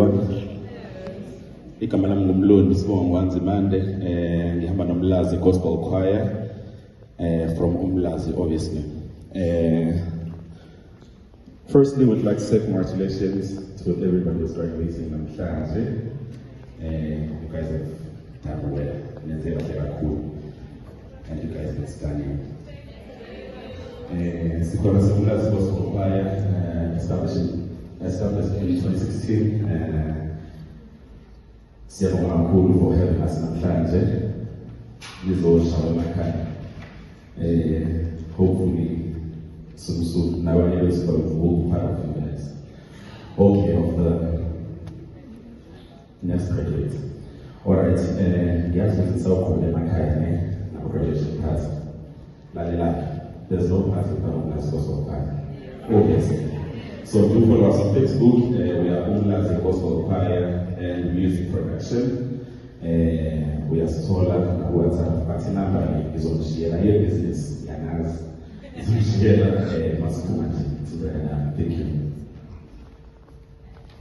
everyone. Igama lami ngumlondi Sibonga Ngwanzimande, ngihamba noMlazi Gospel Choir from Umlazi obviously. Firstly, we'd like to say congratulations to everybody who's graduating namhlanje. You guys have done well, and you guys are stunning. Sikhona Umlazi Gospel Choir, established in 2016. Siyabonga kakhulu for having us namhlanje. Nizoshawa emakhaya. Hopefully soon nabanye besikole will be part of you guys. Okay, of the next graduate. Alright, ngiyazi ukuthi sawukhona emakhaya na graduation party. Lalela, there's no party without Umlazi Gospel Choir. Obviously. So do follow us on Facebook. We are Umlazi Gospel Choir and music production. We are Solar WhatsApp party number is on share your business. Is on share. Thank you.